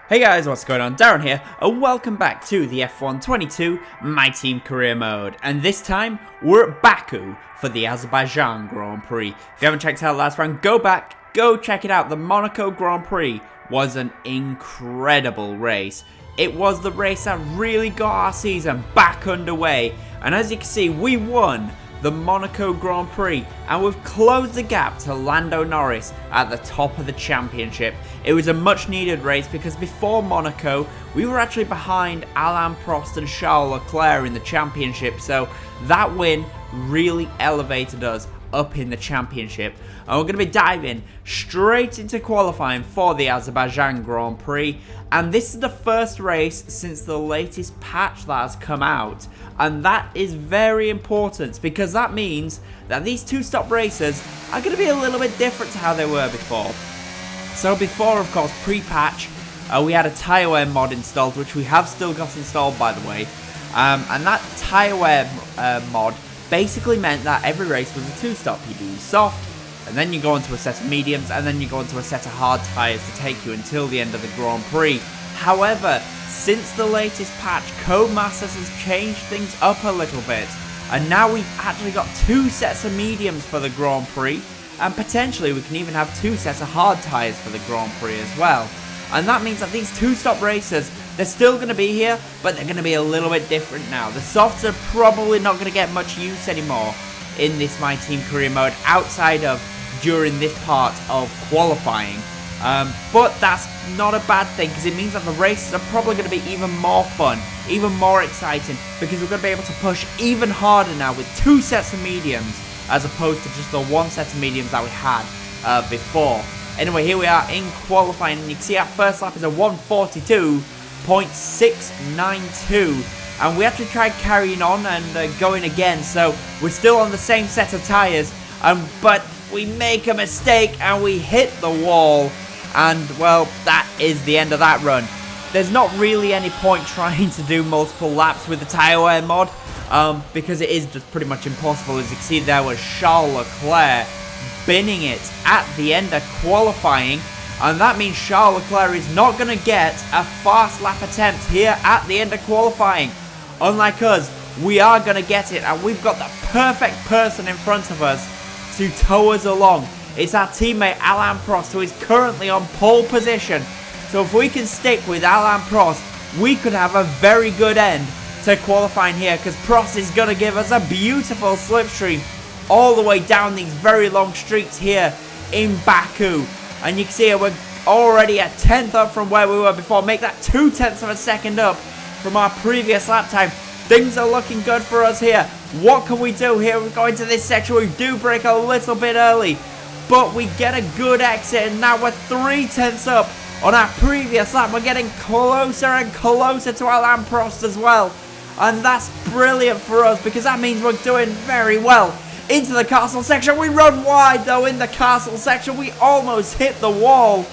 Hey guys, what's going on? Darren here, and welcome back to the F1 22 My Team Career Mode. And this time, we're at Baku for the Azerbaijan Grand Prix. If you haven't checked out last round, go back, go check it out. The Monaco Grand Prix was an incredible race. It was the race that really got our season back underway. And as you can see, we won the Monaco Grand Prix, and we've closed the gap to Lando Norris at the top of the championship. It was a much needed race because before Monaco we were actually behind Alain Prost and Charles Leclerc in the championship, so that win really elevated us up in the championship. And we're going to be diving straight into qualifying for the Azerbaijan Grand Prix, and this is the first race since the latest patch that has come out, and that is very important because that means that these two-stop races are going to be a little bit different to how they were before. So before, of course, pre-patch, we had a tyre wear mod installed, which we have still got installed, by the way, and that tyre wear mod basically meant that every race was a two-stop. You do soft, and then you go into a set of mediums, and then you go into a set of hard tyres to take you until the end of the Grand Prix. However, since the latest patch, Codemasters has changed things up a little bit, and now we've actually got two sets of mediums for the Grand Prix, and potentially we can even have two sets of hard tyres for the Grand Prix as well. And that means that these two-stop races, they're still going to be here, but they're going to be a little bit different now. The softs are probably not going to get much use anymore in this My Team Career Mode outside of during this part of qualifying. But that's not a bad thing because it means that the races are probably going to be even more fun, even more exciting, because we're going to be able to push even harder now with two sets of mediums as opposed to just the one set of mediums that we had before. Anyway, here we are in qualifying, and you can see our first lap is a 1:42.692, and we actually tried carrying on and going again, so we're still on the same set of tyres, but we make a mistake and we hit the wall, and well, that is the end of that run. There's not really any point trying to do multiple laps with the tyre wear mod, because it is just pretty much impossible. As you can see, there was Charles Leclerc binning it at the end of qualifying, and that means Charles Leclerc is not going to get a fast lap attempt here at the end of qualifying. Unlike us, we are going to get it, and we've got the perfect person in front of us to tow us along. It's our teammate Alain Prost, who is currently on pole position. So if we can stick with Alain Prost, we could have a very good end to qualifying here, because Prost is going to give us a beautiful slipstream all the way down these very long streets here in Baku. And you can see we're already a tenth up from where we were before. Make that 0.2 of a second up from our previous lap time. Things are looking good for us here. What can we do here? We go into this section. We do break a little bit early, but we get a good exit, and now we're 0.3 up on our previous lap. We're getting closer and closer to Alain Prost as well, and that's brilliant for us because that means we're doing very well. Into the castle section, we run wide though. In the castle section, we almost hit the wall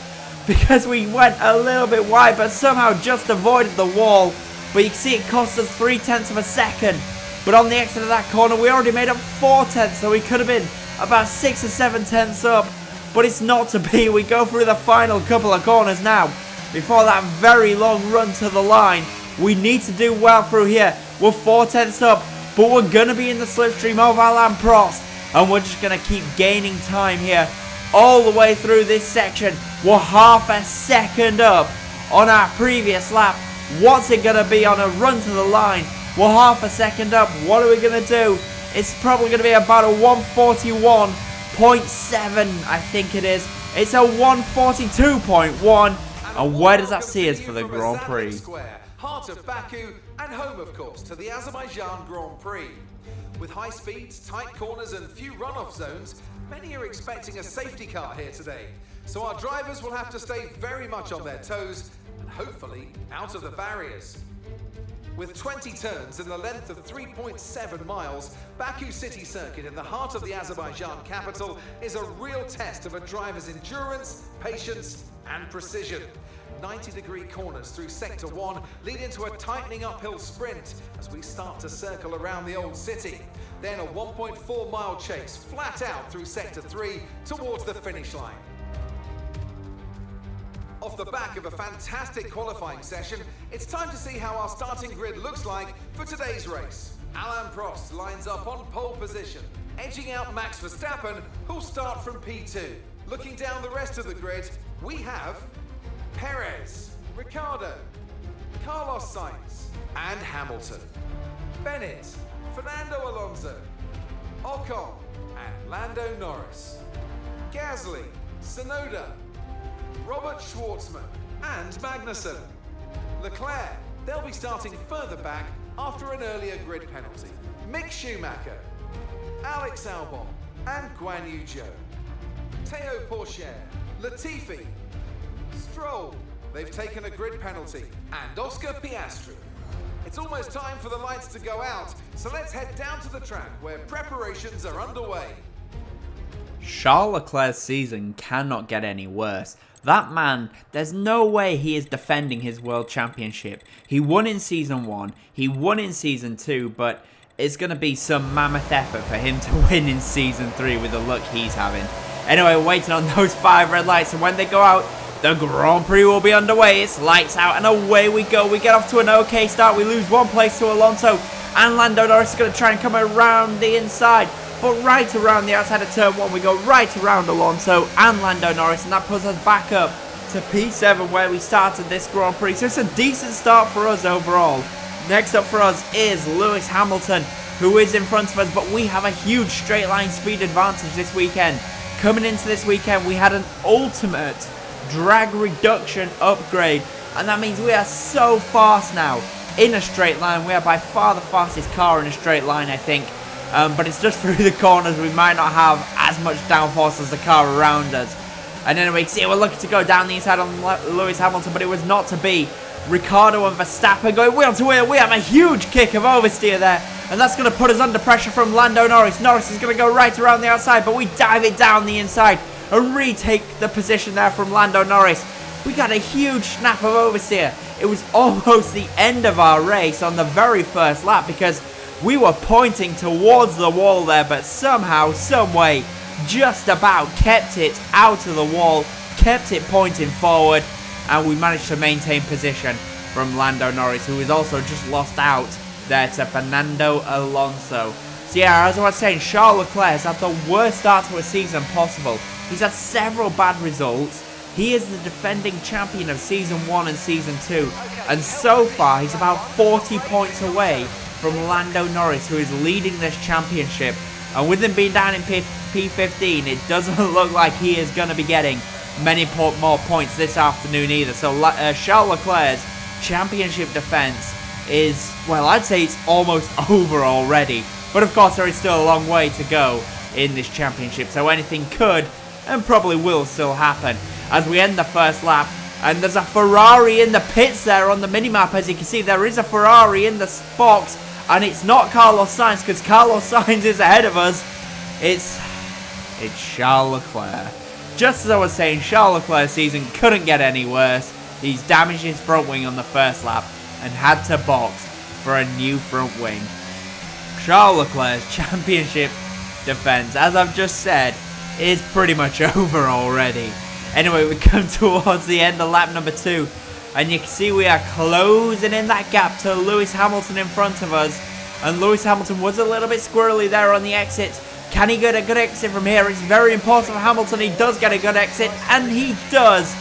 because we went a little bit wide, but somehow just avoided the wall. But you can see it cost us 0.3 of a second. But on the exit of that corner, we already made up 0.4, so we could have been about 6 or 0.7 up. But it's not to be. We go through the final couple of corners now before that very long run to the line. We need to do well through here. We're 0.4 up, but we're going to be in the slipstream of Alain Prost, and we're just going to keep gaining time here all the way through this section. We're half a second up on our previous lap. What's it going to be on a run to the line? We're half a second up. What are we going to do? It's probably going to be about a 1:41.7, I think it is. It's a 1:42.1, and where does that see us for the Grand Prix? Heart of Baku, and home, of course, to the Azerbaijan Grand Prix. With high speeds, tight corners, and few runoff zones, many are expecting a safety car here today. So our drivers will have to stay very much on their toes, and hopefully out of the barriers. With 20 turns and the length of 3.7 miles, Baku City Circuit in the heart of the Azerbaijan capital is a real test of a driver's endurance, patience, and precision. 90-degree corners through Sector 1 lead into a tightening uphill sprint as we start to circle around the old city. Then a 1.4-mile chase flat out through Sector 3 towards the finish line. Off Off the back of a fantastic qualifying session, it's time to see how our starting grid looks like for today's race. Alain Prost lines up on pole position, edging out Max Verstappen, who'll start from P2. Looking down the rest of the grid, we have Perez, Ricciardo, Carlos Sainz, and Hamilton. Bennett, Fernando Alonso, Ocon, and Lando Norris. Gasly, Tsunoda, Robert Schwartzman, and Magnussen. Leclerc, they'll be starting further back after an earlier grid penalty. Mick Schumacher, Alex Albon, and Guan Yu Zhou. Teo Pourchaire, Latifi, Stroll, they've taken a grid penalty, and Oscar Piastri. It's almost time for the lights to go out, so let's head down to the track where preparations are underway. Charles Leclerc's season cannot get any worse. That man, there's no way he is defending his world championship. He won in season 1, he won in season 2, but it's going to be some mammoth effort for him to win in season 3 with the luck he's having. Anyway, waiting on those 5 red lights, and when they go out, the Grand Prix will be underway. It's lights out and away we go. We get off to an okay start. We lose 1 place to Alonso, and Lando Norris is going to try and come around the inside. But right around the outside of turn 1, we go right around Alonso and Lando Norris, and that puts us back up to P7 where we started this Grand Prix. So it's a decent start for us overall. Next up for us is Lewis Hamilton, who is in front of us, but we have a huge straight line speed advantage this weekend. Coming into this weekend, we had an ultimate drag reduction upgrade, and that means we are so fast now in a straight line. We are by far the fastest car in a straight line, I think. But it's just through the corners. We might not have as much downforce as the car around us. And anyway, see, we're looking to go down the inside on Lewis Hamilton, but it was not to be. Ricciardo and Verstappen going wheel to wheel. We have a huge kick of oversteer there, and that's going to put us under pressure from Lando Norris. Norris is going to go right around the outside, but we dive it down the inside and retake the position there from Lando Norris. We got a huge snap of oversteer. It was almost the end of our race on the very first lap because we were pointing towards the wall there, but somehow, someway, just about kept it out of the wall, kept it pointing forward, and we managed to maintain position from Lando Norris, who was also just lost out there to Fernando Alonso. So yeah, as I was saying, Charles Leclerc has had the worst start to a season possible. He's had several bad results. He is the defending champion of Season 1 and Season 2, and so far he's about 40 points away from Lando Norris, who is leading this championship. And with him being down in P15, it doesn't look like he is going to be getting many more points this afternoon either. So Charles Leclerc's championship defense is, well, I'd say it's almost over already. But of course, there is still a long way to go in this championship, so anything could and probably will still happen. As we end the first lap, and there's a Ferrari in the pits there on the minimap. As you can see, there is a Ferrari in the box, and it's not Carlos Sainz, because Carlos Sainz is ahead of us. It's Charles Leclerc. Just as I was saying, Charles Leclerc's season couldn't get any worse. He's damaged his front wing on the first lap and had to box for a new front wing. Charles Leclerc's championship defense, as I've just said, is pretty much over already. Anyway, we come towards the end of lap number 2, and you can see we are closing in that gap to Lewis Hamilton in front of us. And Lewis Hamilton was a little bit squirrely there on the exit. Can he get a good exit from here? It's very important for Hamilton. He does get a good exit, and he does.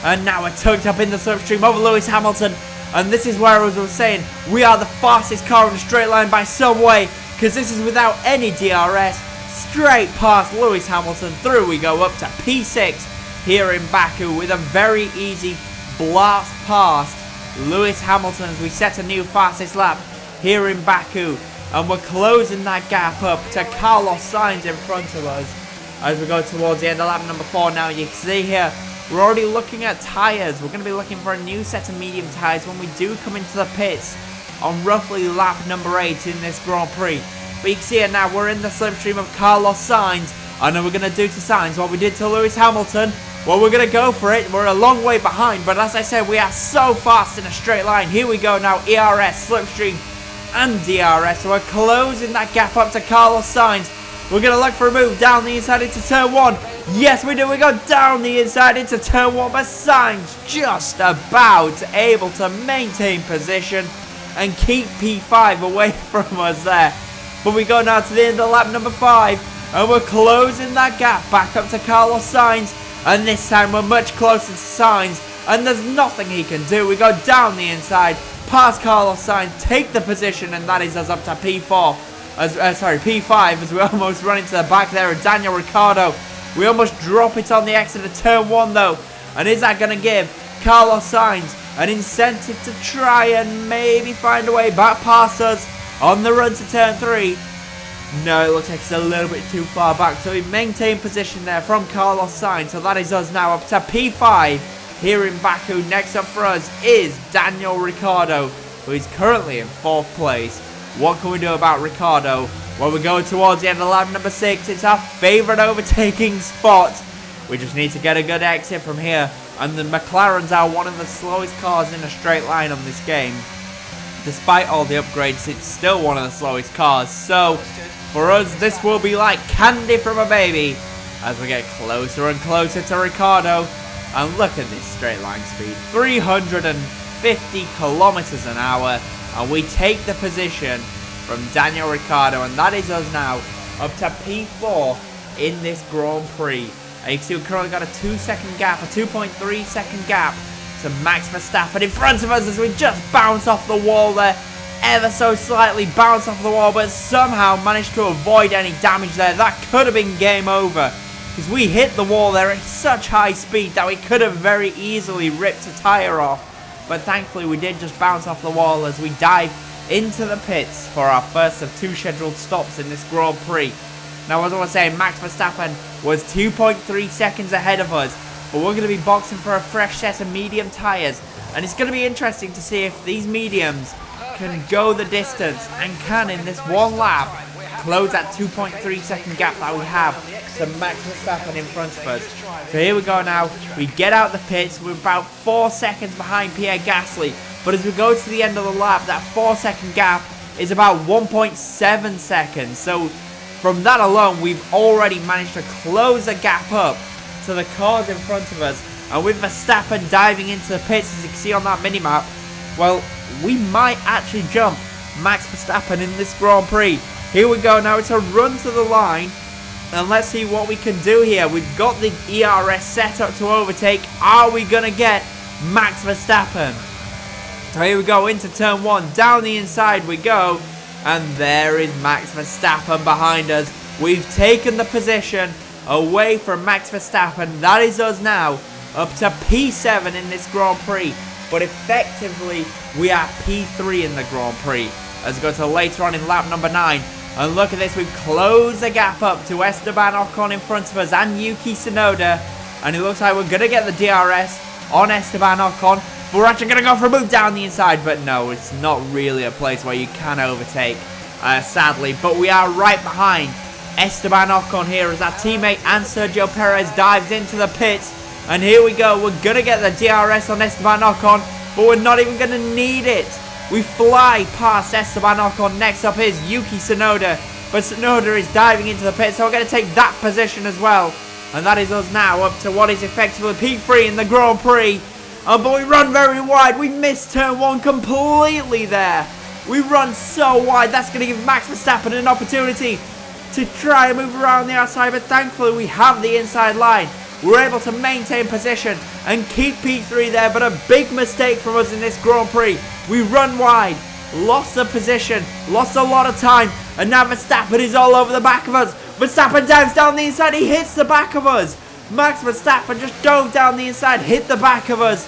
And now we're tucked up in the slipstream over Lewis Hamilton. And this is where, as I was saying, we are the fastest car in a straight line by some way, because this is without any DRS. Straight past Lewis Hamilton, through we go up to P6 here in Baku with a very easy blast past Lewis Hamilton as we set a new fastest lap here in Baku. And we're closing that gap up to Carlos Sainz in front of us as we go towards the end of lap number 4. Now you can see here, we're already looking at tyres. We're going to be looking for a new set of medium tyres when we do come into the pits on roughly lap number 8 in this Grand Prix. But you can see it now, we're in the slipstream of Carlos Sainz. I know we're going to do to Sainz what we did to Lewis Hamilton. Well, we're going to go for it. We're a long way behind, but as I said, we are so fast in a straight line. Here we go now, ERS, slipstream, and DRS. So we're closing that gap up to Carlos Sainz. We're going to look for a move down the inside into turn 1. Yes, we do. We go down the inside into turn 1, but Sainz just about able to maintain position and keep P5 away from us there. But we go now to the end of lap number 5, and we're closing that gap back up to Carlos Sainz. And this time we're much closer to Sainz, and there's nothing he can do. We go down the inside, past Carlos Sainz, take the position, and that is us up to P5 as we almost run into the back there of Daniel Ricciardo. We almost drop it on the exit of turn 1 though. And is that going to give Carlos Sainz an incentive to try and maybe find a way back past us on the run to turn 3? No, it looks like it's a little bit too far back. So we maintain position there from Carlos Sainz. So that is us now up to P5 here in Baku. Next up for us is Daniel Ricciardo, who is currently in 4th place. What can we do about Ricciardo? Well, we're going towards the end of lap number 6. It's our favourite overtaking spot. We just need to get a good exit from here. And the McLarens are one of the slowest cars in a straight line on this game. Despite all the upgrades, it's still one of the slowest cars. So, for us, this will be like candy from a baby as we get closer and closer to Ricciardo. And look at this straight line speed. 350 kilometers an hour. And we take the position from Daniel Ricciardo, and that is us now up to P4 in this Grand Prix. And you can see we've currently got a 2-second gap, a 2.3 second gap to Max Verstappen in front of us as we just bounce off the wall there, ever so slightly bounce off the wall, but somehow managed to avoid any damage there. That could have been game over because we hit the wall there at such high speed that we could have very easily ripped a tyre off. But thankfully we did just bounce off the wall as we dive into the pits for our first of 2 scheduled stops in this Grand Prix. Now, as I was saying, Max Verstappen was 2.3 seconds ahead of us, but we're going to be boxing for a fresh set of medium tyres, and it's going to be interesting to see if these mediums can go the distance and can, in this one lap, close that 2.3 second gap that we have to Max Verstappen in front of us. So here we go now. We get out the pits. We're about 4 seconds behind Pierre Gasly. But as we go to the end of the lap, that 4-second gap is about 1.7 seconds. So from that alone, we've already managed to close the gap up to the cars in front of us. And with Verstappen diving into the pits, as you can see on that minimap, well, we might actually jump Max Verstappen in this Grand Prix. Here we go now. It's a run to the line. And let's see what we can do here. We've got the ERS set up to overtake. Are we going to get Max Verstappen? So here we go into turn 1. Down the inside we go. And there is Max Verstappen behind us. We've taken the position away from Max Verstappen. That is us now up to P7 in this Grand Prix. But effectively, we are P3 in the Grand Prix. As we go to later on in lap number 9. And look at this, we've closed the gap up to Esteban Ocon in front of us and Yuki Tsunoda. And it looks like we're going to get the DRS on Esteban Ocon. But we're actually going to go for a move down the inside. But no, it's not really a place where you can overtake, sadly. But we are right behind Esteban Ocon here as our teammate and Sergio Perez dives into the pits. And here we go, we're going to get the DRS on Esteban Ocon. But we're not even going to need it. We fly past Esteban Ocon. Next up is Yuki Tsunoda. But Tsunoda is diving into the pit, so we're going to take that position as well. And that is us now up to what is effectively P3 in the Grand Prix. But we run very wide. We missed turn 1 completely there. We run so wide. That's going to give Max Verstappen an opportunity to try and move around the outside. But thankfully, we have the inside line. We're able to maintain position and keep P3 there. But a big mistake from us in this Grand Prix. We run wide, lost the position, lost a lot of time, and now Verstappen is all over the back of us. Verstappen dives down the inside, he hits the back of us. Max Verstappen just dove down the inside, hit the back of us,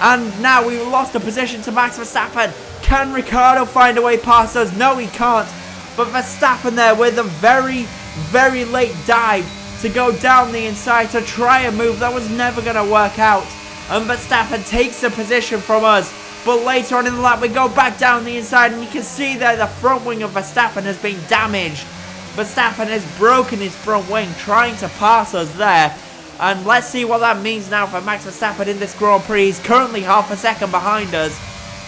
and now we've lost the position to Max Verstappen. Can Ricciardo find a way past us? No, he can't. But Verstappen there with a very, very late dive to go down the inside to try a move that was never going to work out. And Verstappen takes the position from us. But later on in the lap, we go back down the inside, and you can see there the front wing of Verstappen has been damaged. Verstappen has broken his front wing trying to pass us there. And let's see what that means now for Max Verstappen in this Grand Prix. He's currently half a second behind us.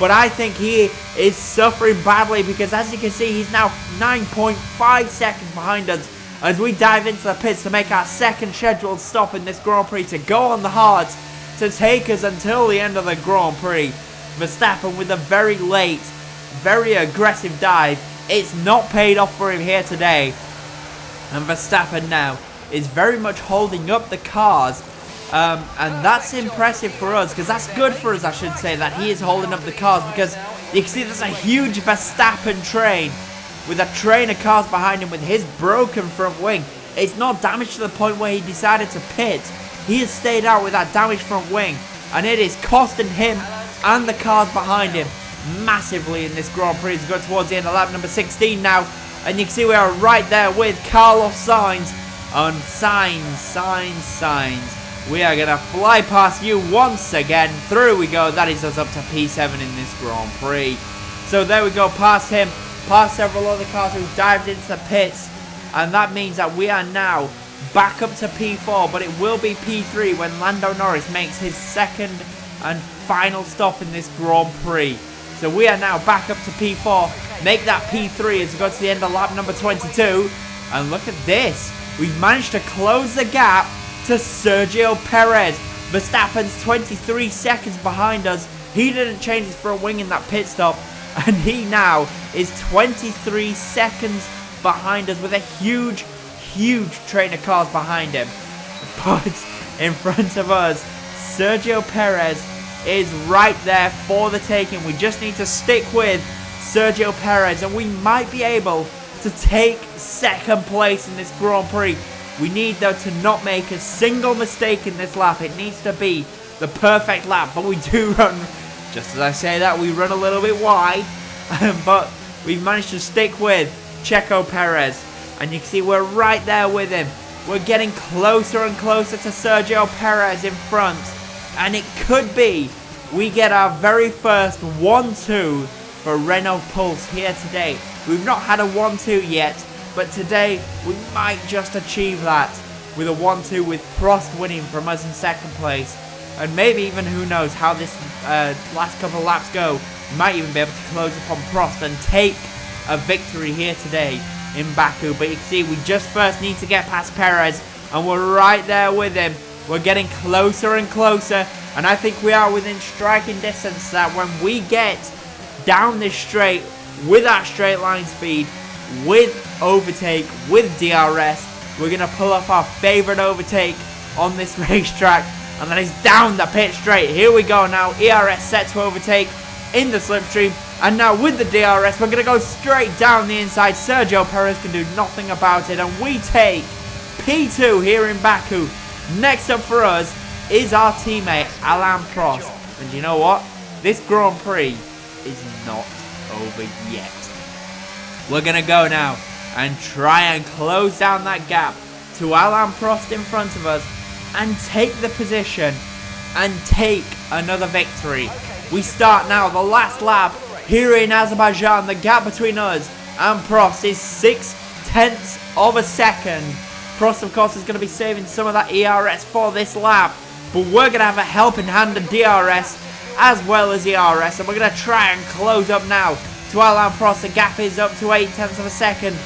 But I think he is suffering badly because, as you can see, he's now 9.5 seconds behind us. as we dive into the pits to make our second scheduled stop in this Grand Prix to go on the hards to take us until the end of the Grand Prix. Verstappen with a very late, very aggressive dive. It's not paid off for him here today. And Verstappen now is very much holding up the cars. And that's impressive for us, because that's good for us, I should say, that he is holding up the cars, because you can see there's a huge Verstappen train with a train of cars behind him with his broken front wing. It's not damaged to the point where he decided to pit. He has stayed out with that damaged front wing, and it is costing him and the cars behind him massively in this Grand Prix. As we go towards the end of lap number 16 now, and you can see we are right there with Carlos Sainz. And Sainz. We are going to fly past you once again. Through we go. That is us up to P7 in this Grand Prix. So there we go, past him, past several other cars who dived into the pits. And that means that we are now back up to P4. But it will be P3 when Lando Norris makes his second and final stop in this Grand Prix. So we are now back up to P4. Make that P3 as we go to the end of lap number 22. And look at this. We've managed to close the gap to Sergio Perez. Verstappen's 23 seconds behind us. He didn't change his front wing in that pit stop, and he now is 23 seconds behind us with a huge train of cars behind him. But in front of us, Sergio Perez is right there for the taking. We just need to stick with Sergio Perez, and we might be able to take second place in this Grand Prix. We need, though, to not make a single mistake in this lap. It needs to be the perfect lap. But we do run, just as I say that, we run a little bit wide. But we've managed to stick with Checo Perez. And you can see we're right there with him. We're getting closer and closer to Sergio Perez in front. And it could be we get our very first 1-2 for Renault Pulse here today. We've not had a 1-2 yet. But today, we might just achieve that with a 1-2 with Prost winning from us in second place. And maybe even, who knows, how this last couple of laps go. We might even be able to close upon Prost and take a victory here today in Baku. But you can see we just first need to get past Perez. And we're right there with him. We're getting closer and closer. And I think we are within striking distance that when we get down this straight with that straight line speed, with overtake, with DRS, we're going to pull off our favourite overtake on this racetrack, and that is down the pit straight. Here we go now, ERS set to overtake in the slipstream, and now with the DRS we're going to go straight down the inside. Sergio Perez can do nothing about it, and we take P2 here in Baku. Next up for us is our teammate Alain Prost, and you know what? This Grand Prix is not over yet. We're going to go now and try and close down that gap to Alain Prost in front of us and take the position and take another victory. We start now the last lap here in Azerbaijan. The gap between us and Prost is 0.6 of a second. Prost, of course, is going to be saving some of that ERS for this lap, but we're going to have a helping hand of DRS as well as ERS, and we're going to try and close up now to Alain Prost. The gap is up to 0.8 of a second,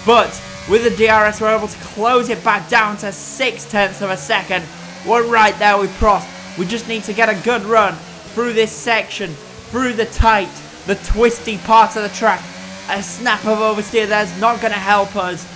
but with the DRS we're able to close it back down to 0.6 of a second. We're right there with Prost. We just need to get a good run through this section, through the tight, the twisty part of the track. A snap of oversteer there's not going to help us,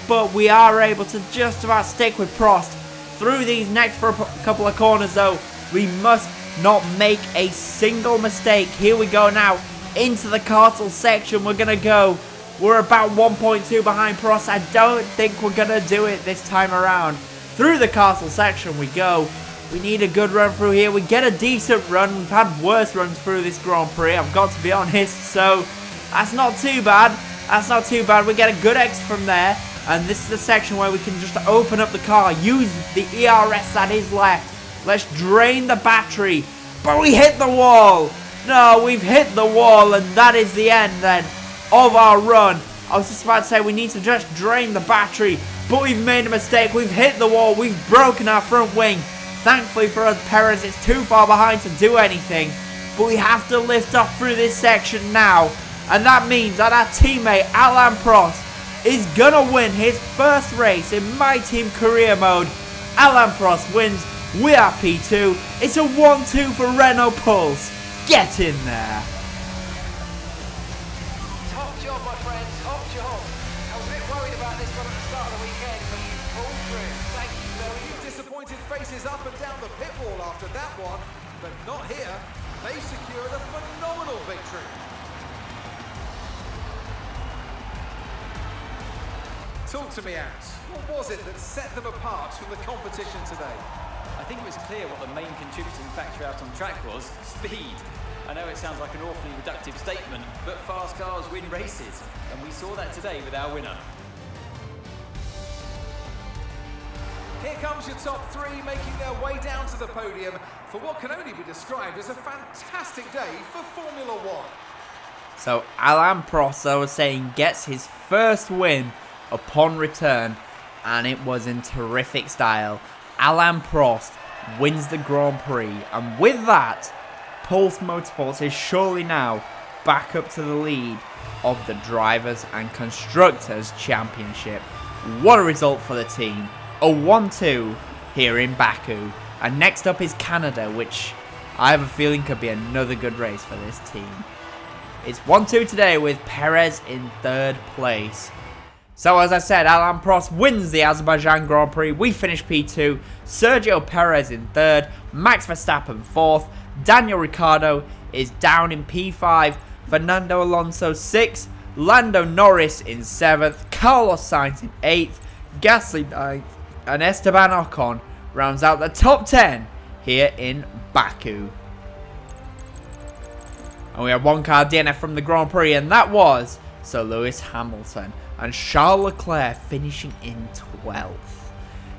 but we are able to just about stick with Prost through these next couple of corners. Though we must not make a single mistake. Here we go now into the castle section. We're going to go. We're about 1.2 behind Prost. I don't think we're going to do it this time around. Through the castle section we go. We need a good run through here. We get a decent run. We've had worse runs through this Grand Prix, I've got to be honest. So that's not too bad. That's not too bad. We get a good exit from there. And this is the section where we can just open up the car. Use the ERS that is left. Let's drain the battery. But we hit the wall. No, we've hit the wall, and that is the end then of our run. I was just about to say we need to just drain the battery, but we've made a mistake. We've hit the wall. We've broken our front wing. Thankfully for us, Perez is too far behind to do anything, but we have to lift off through this section now, and that means that our teammate Alain Prost is gonna win his first race in My Team career mode. Alain Prost wins. We are P2. It's a 1-2 for Renault Pulse. Get in there. Top job, my friend, top job. I was a bit worried about this one at the start of the weekend, but you pulled through. Thank you very much. Disappointed faces up and down the pit wall after that one, but not here. They secured a phenomenal victory. Talk to me, Ant. What was it that set them apart from the competition today? I think it was clear what the main contributing factor out on track was: speed. I know it sounds like an awfully reductive statement, but fast cars win races, and we saw that today with our winner. Here comes your top three making their way down to the podium for what can only be described as a fantastic day for Formula One. So Alain Prost, I was saying, gets his first win upon return, and it was in terrific style. Alain Prost wins the Grand Prix, and with that, Pulse Motorsport is surely now back up to the lead of the Drivers and Constructors Championship. What a result for the team. A 1-2 here in Baku. And next up is Canada, which I have a feeling could be another good race for this team. It's 1-2 today with Perez in third place. So as I said, Alain Prost wins the Azerbaijan Grand Prix. We finish P2. Sergio Perez in third. Max Verstappen fourth. Daniel Ricciardo is down in P5. Fernando Alonso 6th. Lando Norris in 7th. Carlos Sainz in 8th. Gasly 9th. And Esteban Ocon rounds out the top 10 here in Baku. And we have one car DNF from the Grand Prix, and that was Sir Lewis Hamilton. And Charles Leclerc finishing in 12th.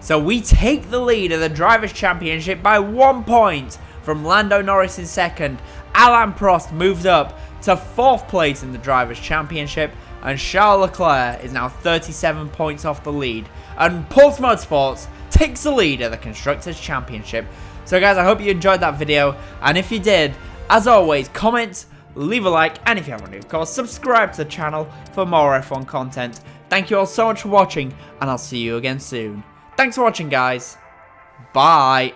So we take the lead of the Drivers' Championship by 1 point from Lando Norris in second. Alain Prost moves up to 4th place in the Drivers' Championship. And Charles Leclerc is now 37 points off the lead. And Pulse Motorsports takes the lead of the Constructors' Championship. So guys, I hope you enjoyed that video. And if you did, as always, comment, leave a like, and if you haven't, of course, subscribe to the channel for more F1 content. Thank you all so much for watching, and I'll see you again soon. Thanks for watching, guys. Bye.